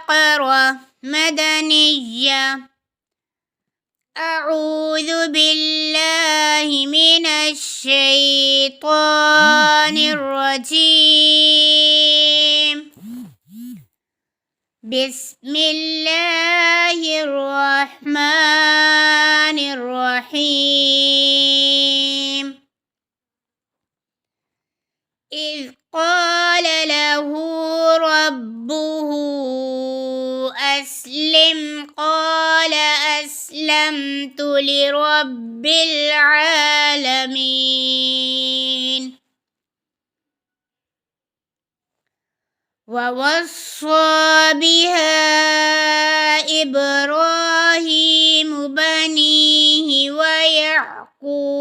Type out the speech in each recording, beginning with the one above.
بقرة مدنية. أعوذ بالله من الشيطان الرجيم. بسم الله الرحمن الرحيم. إذ قال له ربه أسلم قال أسلمت لرب العالمين. ووصى بها إبراهيم بنيه ويعقوب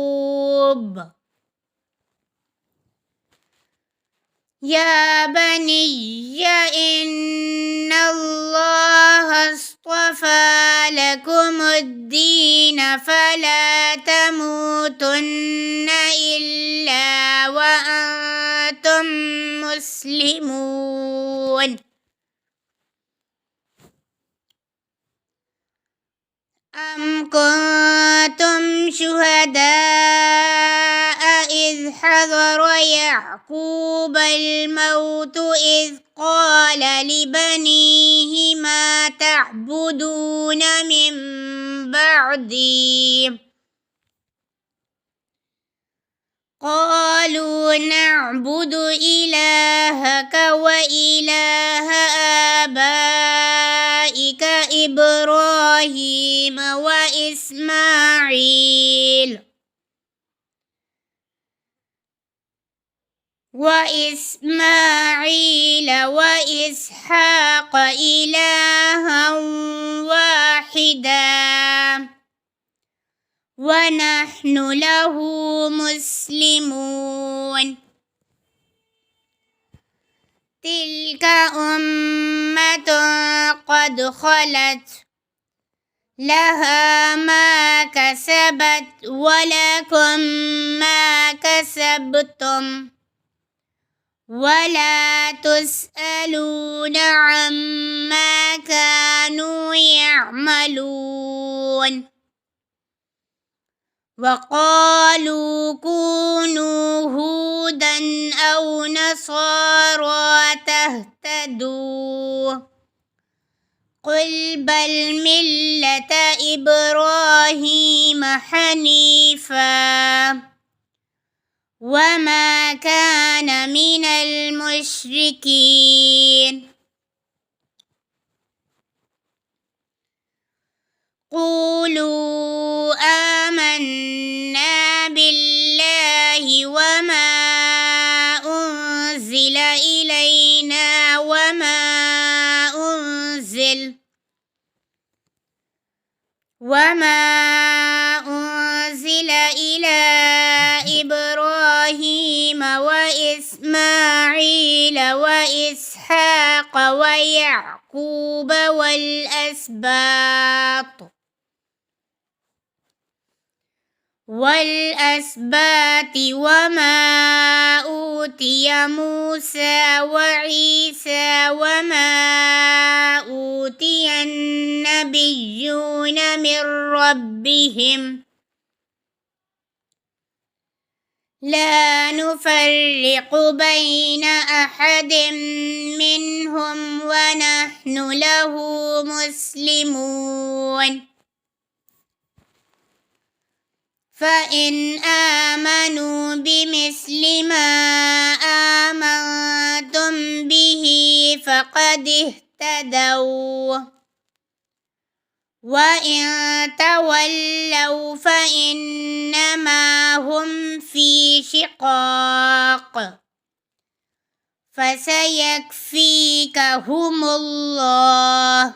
يا بني إن الله اصطفى لكم الدين فلا تموتن إلا وأنتم مسلمون. أم كنتم شهداء إذ حضر يعقوب الموت إذ قال لبنيه ما تعبدون من بعدي قالوا نعبد إلهك وإله آبائك إبراهيم وإسماعيل وإسحاق إلها واحدا ونحن له مسلمون. تلك أمة قد خلت لها ما كسبت ولكم ما كسبتم ولا تسألون عما كانوا يعملون. وقالوا كونوا هودا أو نصارى تهتدوا قل بل ملة إبراهيم حنيفا وما كان من المشركين. قولوا آمنا بالله وما أنزل إلينا وما أنزل إلى إبراهيم وإسماعيل وإسحاق ويعقوب والأسباط وما أوتي موسى وعيسى وما أوتي النبيون من ربهم لا نفرق بين أحد منهم ونحن له مسلمون. فإن آمنوا بمثل ما آمنتم به فقد اهتدوا وإن تولوا فإنما هم في شقاق فسيكفيكهم الله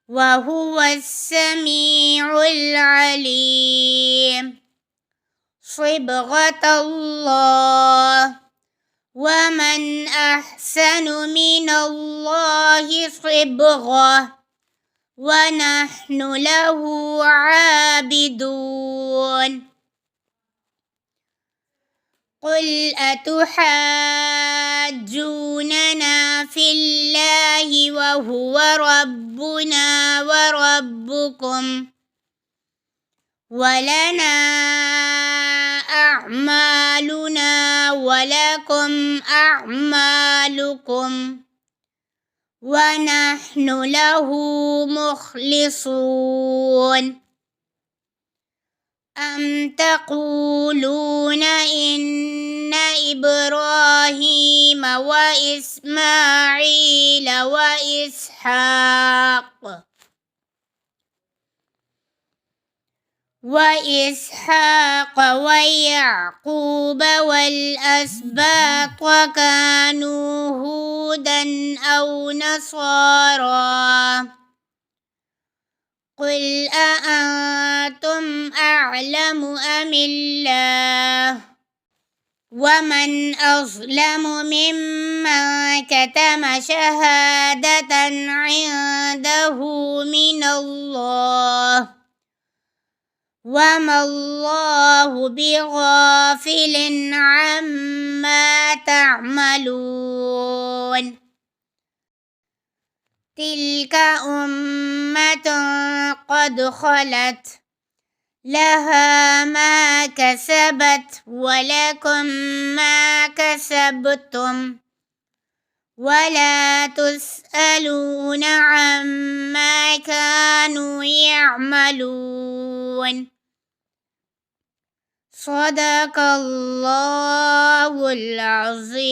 وهو السميع العليم. صبغة الله ومن أحسن من الله صبغة ونحن له عابدون. قل أتحاجوننا في الله الله وهو ربنا وربكم ولنا أعمالنا ولكم أعمالكم ونحن له مخلصون أم تقولون إن إبراهيم وإسماعيل وإسحاق ويعقوب والأسباط وكانوا هودا أو نصارى قل أأنتم أعلم أم الله ومن أظلم ممن كتم شهادة عنده من الله وما الله بغافل عما تعملون تلك أمة قد خلت لها ما كسبت ولكم ما كسبتم ولا تسألون عما كانوا يعملون صدق الله العظيم.